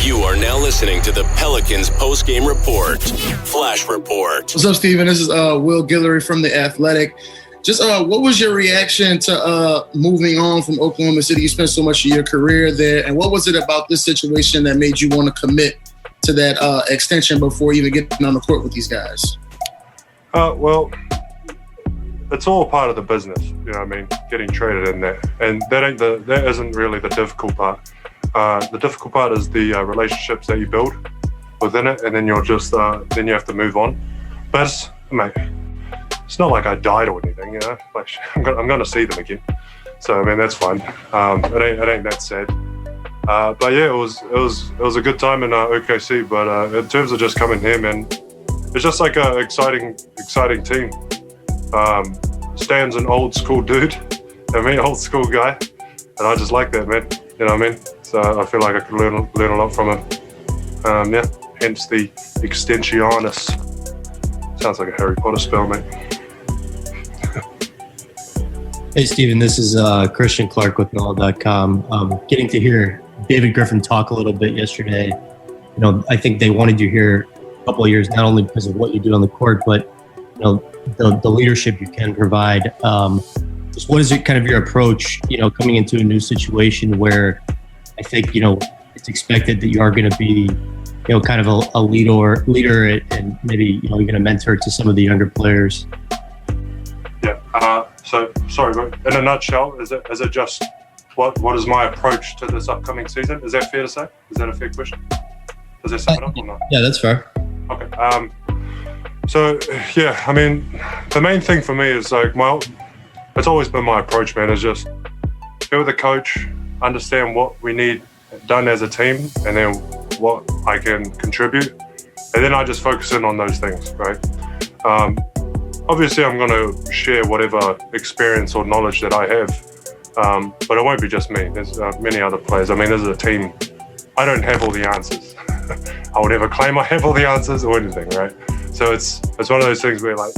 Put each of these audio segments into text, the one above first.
You are now listening to the Pelicans post-game report. Flash report. What's up, Steven? This is Will Guillory from The Athletic. Just what was your reaction to moving on from Oklahoma City? You spent so much of your career there. And what was it about this situation that made you want to commit to that extension before even getting on the court with these guys? Well, it's all part of the business, you know what I mean, getting traded in there. And that isn't really the difficult part. The difficult part is the relationships that you build within it, and then you're just then you have to move on. But mate, it's not like I died or anything, you know. Like I'm gonna see them again, so I mean that's fine. It ain't that sad. But yeah, it was a good time in OKC. But in terms of just coming here, man, it's just like a exciting team. Stan's an old school dude, old school guy, and I just like that, man. You know what I mean? So I feel like I could learn a lot from him. Yeah, hence the extensionis. Sounds like a Harry Potter spell, mate. Hey, Steven, this is Christian Clark with NOLA.com. Getting to hear David Griffin talk a little bit yesterday. You know, I think they wanted you here a couple of years, not only because of what you do on the court, but you know the leadership you can provide. Just what is it kind of your approach, you know, coming into a new situation where I think, you know, it's expected that you are going to be, you know, kind of a leader and maybe, you know, even a mentor to some of the younger players? Yeah. So sorry, but in a nutshell, is it just what is my approach to this upcoming season? Is that fair to say? Is that a fair question? Does that sum it up or not? Yeah, that's fair. Okay. So yeah, I mean, the main thing for me is like it's always been my approach, man, is just go with the coach, understand what we need done as a team, and then what I can contribute. And then I just focus in on those things, right? Obviously, I'm going to share whatever experience or knowledge that I have, but it won't be just me. There's many other players. I mean, as a team, I don't have all the answers. I would never claim I have all the answers or anything, right? So it's one of those things where like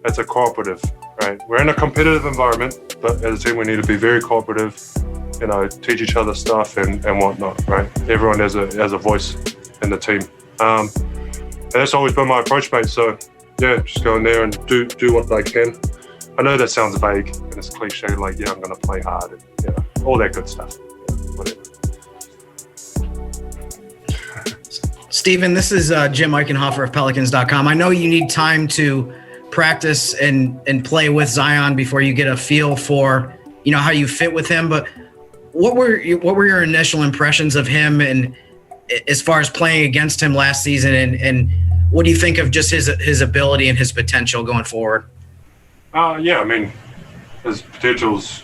it's a cooperative, right? We're in a competitive environment, but as a team we need to be very cooperative, you know, teach each other stuff and whatnot, right? Everyone has a voice in the team. And that's always been my approach, mate. So yeah, just go in there and do what I can. I know that sounds vague and it's cliche, like yeah, I'm gonna play hard and you know, all that good stuff. Whatever. Steven, this is Jim Eichenhofer of Pelicans.com. I know you need time to practice and play with Zion before you get a feel for, you know, how you fit with him. But what were your initial impressions of him, and as far as playing against him last season, and what do you think of just his ability and his potential going forward? Yeah, I mean, his potential's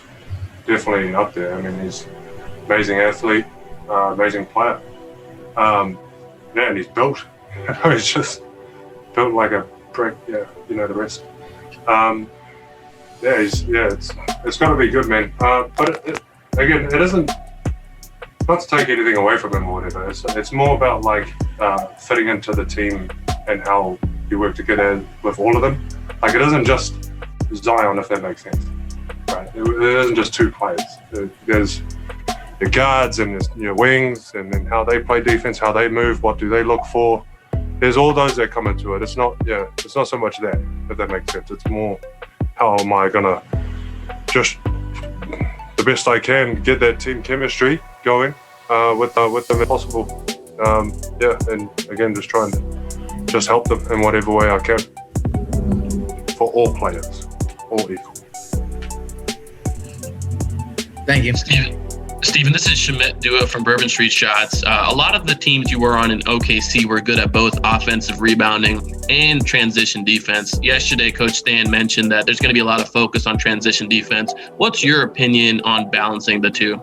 definitely up there. I mean, he's an amazing athlete, amazing player. Yeah, and he's built. You know, he's just built like a brick. Yeah, you know the rest. It's got to be good, man. But it isn't. Not to take anything away from him or whatever. It's more about like fitting into the team and how you work together with all of them. Like it isn't just Zion, if that makes sense, right? It isn't just two players. There's your guards and there's your wings, and then how they play defense, how they move, what do they look for. There's all those that come into it. It's not so much that, if that makes sense. It's more how am I gonna just the best I can get that team chemistry going with them if possible. And again, just trying to just help them in whatever way I can for all players, all equal. Thank you, Steven, this is Shamit Dua from Bourbon Street Shots. A lot of the teams you were on in OKC were good at both offensive rebounding and transition defense. Yesterday, Coach Stan mentioned that there's going to be a lot of focus on transition defense. What's your opinion on balancing the two?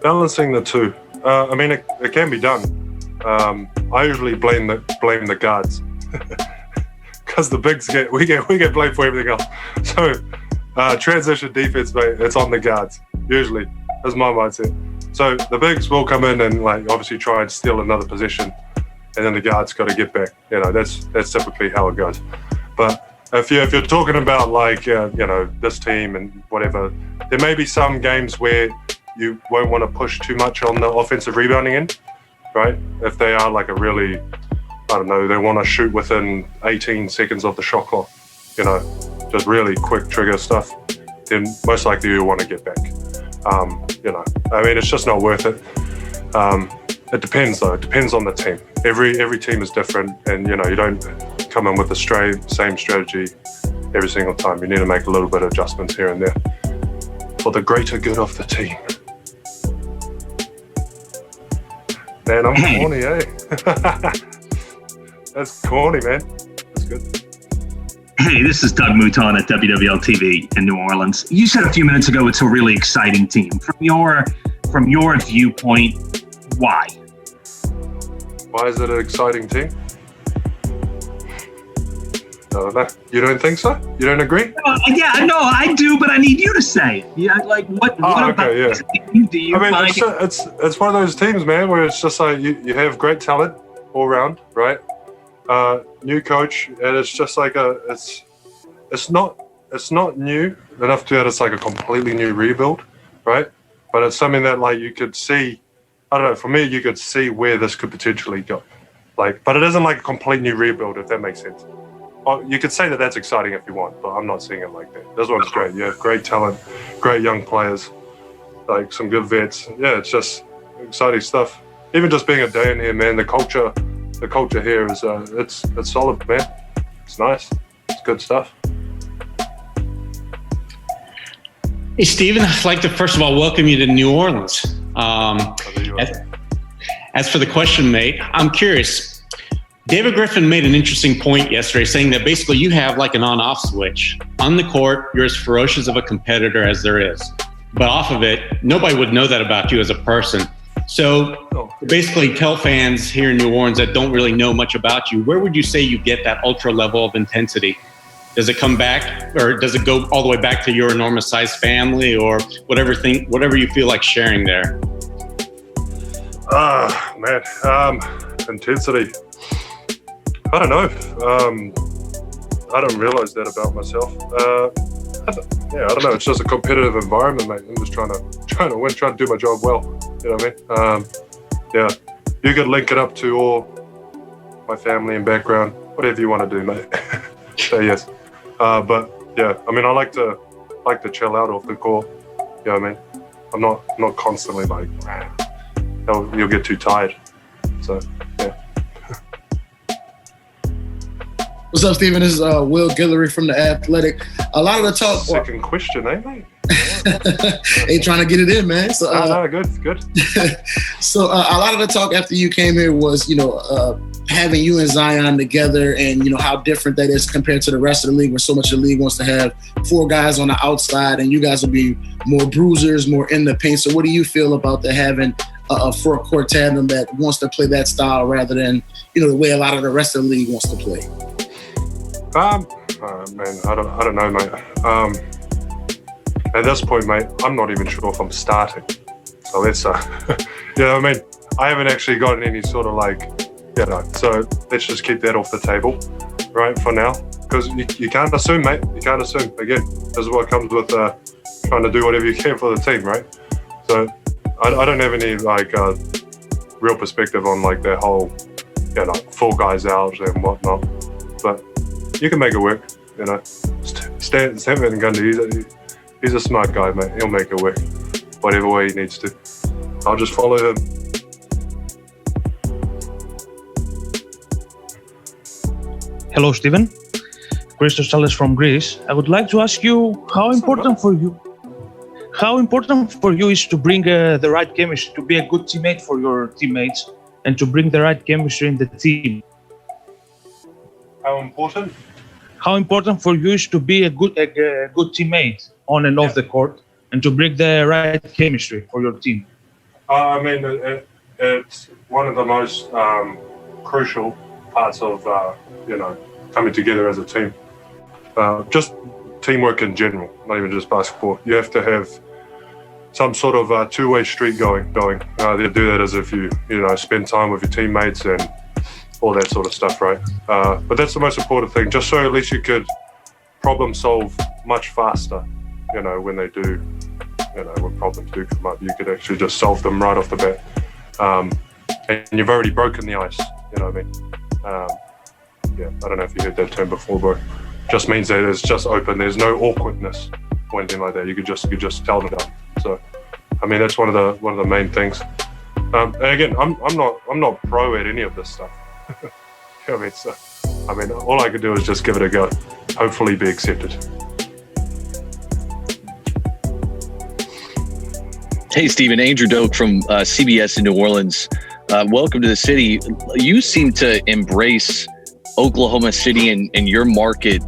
Balancing the two. I mean, it can be done. I usually blame the guards. Because the bigs we get blamed for everything else. So transition defense, mate, it's on the guards usually. That's my mindset. So the bigs will come in and like obviously try and steal another possession, and then the guards got to get back. You know, that's typically how it goes. But if you're talking about like this team and whatever, there may be some games where you won't want to push too much on the offensive rebounding end, right? If they are like a really, I don't know, they want to shoot within 18 seconds of the shot clock, just really quick trigger stuff, then most likely you want to get back. I mean, it's just not worth it. It depends though. It depends on the team. Every team is different, and you don't come in with the same strategy every single time. You need to make a little bit of adjustments here and there for the greater good of the team. Man, I'm corny, eh? That's corny, man. That's good. Hey, this is Doug Mouton at WWL TV in New Orleans. You said a few minutes ago it's a really exciting team. From your viewpoint, why? Why is it an exciting team? No. You don't think so? You don't agree? I do, but I need you to say it. Yeah, like what about this team do you I mean, find? it's one of those teams, man, where it's just like you have great talent all around, right? New coach, and it's just like it's not new enough to that it's like a completely new rebuild, right? But it's something that like you could see. I don't know. For me, you could see where this could potentially go, but it isn't like a complete new rebuild, if that makes sense. You could say that that's exciting if you want, but I'm not seeing it like that. This one's great. You have great talent, great young players, like some good vets. Yeah, it's just exciting stuff. Even just being a day in here, man, the culture here is it's solid, man. It's nice. It's good stuff. Hey, Stephen, I'd like to first of all welcome you to New Orleans. As for the question, mate, I'm curious. David Griffin made an interesting point yesterday, saying that basically you have like an on-off switch. On the court, you're as ferocious of a competitor as there is. But off of it, nobody would know that about you as a person. So basically tell fans here in New Orleans that don't really know much about you, where would you say you get that ultra level of intensity? Does it come back, or does it go all the way back to your enormous sized family, or whatever you feel like sharing there? Intensity. I don't know. I don't realize that about myself. I don't know. It's just a competitive environment, mate. I'm just trying to win, trying to do my job well. You know what I mean? You could link it up to all my family and background, whatever you want to do, mate. So yes. But yeah, I mean, I like to chill out off the court. You know what I mean? I'm not constantly like, you'll get too tired. So yeah. What's up, Stephen? This is Will Guillory from The Athletic. A lot of the talk... Second question, eh, mate? Ain't trying to get it in, man. So, good. So a lot of the talk after you came here was, having you and Zion together, and how different that is compared to the rest of the league, where so much of the league wants to have four guys on the outside, and you guys will be more bruisers, more in the paint. So what do you feel about the having a front-court tandem that wants to play that style rather than, the way a lot of the rest of the league wants to play? Man, I don't know, mate. At this point, mate, I'm not even sure if I'm starting. So let's, I haven't actually gotten any sort of so let's just keep that off the table, right, for now. Because you can't assume, mate. You can't assume. Again, this is what comes with trying to do whatever you can for the team, right? So I don't have any, real perspective on, that whole, four guys out and whatnot. But you can make it work, Stan Van Gundy, he's a smart guy, mate. He'll make it work, whatever way he needs to. I'll just follow him. Hello, Stephen. Christos Salas from Greece. I would like to ask you how important for you is to bring the right chemistry, to be a good teammate for your teammates, and to bring the right chemistry in the team. How important? How important for you is to be a good teammate on and off the court, and to bring the right chemistry for your team. I mean, it's one of the most crucial parts of coming together as a team. Just teamwork in general, not even just basketball. You have to have some sort of two-way street going. They do that as if you spend time with your teammates and all that sort of stuff, right? But that's the most important thing, just so at least you could problem solve much faster. You know, when they do, you know, when problems do come up, you could actually just solve them right off the bat. And you've already broken the ice. You know what I mean? Yeah, I don't know if you heard that term before, but just means that it's just open. There's no awkwardness or anything like that. You could just tell them that. So, I mean, that's one of the main things. And again, I'm not pro at any of this stuff. You know what I mean? So, I mean, all I could do is just give it a go. Hopefully, be accepted. Hey, Stephen, Andrew Doak from CBS in New Orleans. Welcome to the city. You seem to embrace Oklahoma City and your market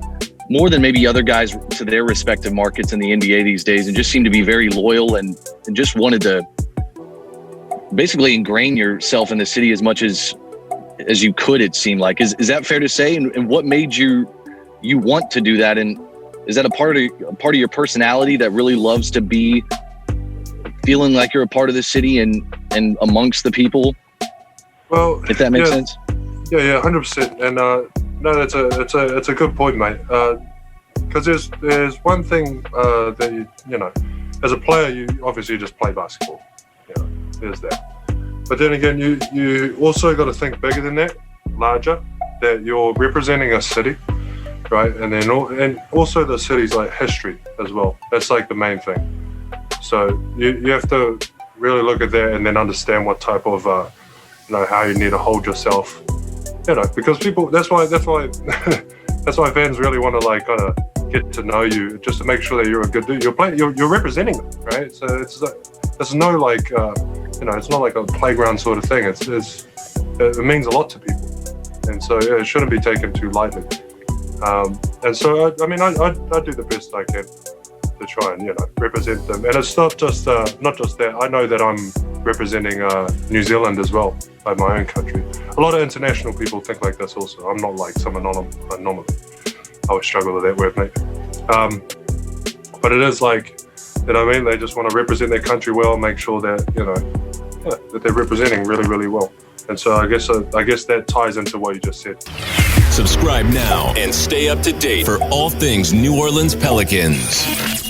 more than maybe other guys to their respective markets in the NBA these days, and just seem to be very loyal and just wanted to basically ingrain yourself in the city as much as you could, it seemed like. Is that fair to say? And what made you want to do that? And is that a part of your personality that really loves to be feeling like you're a part of the city and amongst the people? Well, if that makes sense. Yeah, 100%. And no, it's a good point, mate. Because there's one thing that you know, as a player, you obviously just play basketball. You know, there's that. But then again, you also got to think bigger than that, larger. That you're representing a city, right? And then also the city's like history as well. That's like the main thing. So you have to really look at that and then understand what type of you know, how you need to hold yourself. You know, because people. That's why that's why fans really want to like kind of get to know you, just to make sure that you're a good dude. You're representing them, right? So there's no like you know, it's not like a playground sort of thing. It means a lot to people, and so yeah, it shouldn't be taken too lightly. And so I mean, I do the best I can to try and, you know, represent them. And it's not just that. I know that I'm representing New Zealand as well, like my own country. A lot of international people think like this also. I'm not like some anomaly. I would struggle with that word, mate. But it is like, you know what I mean? They just want to represent their country well, make sure that, you know, that they're representing really, really well. And so I guess that ties into what you just said. Subscribe now and stay up to date for all things New Orleans Pelicans.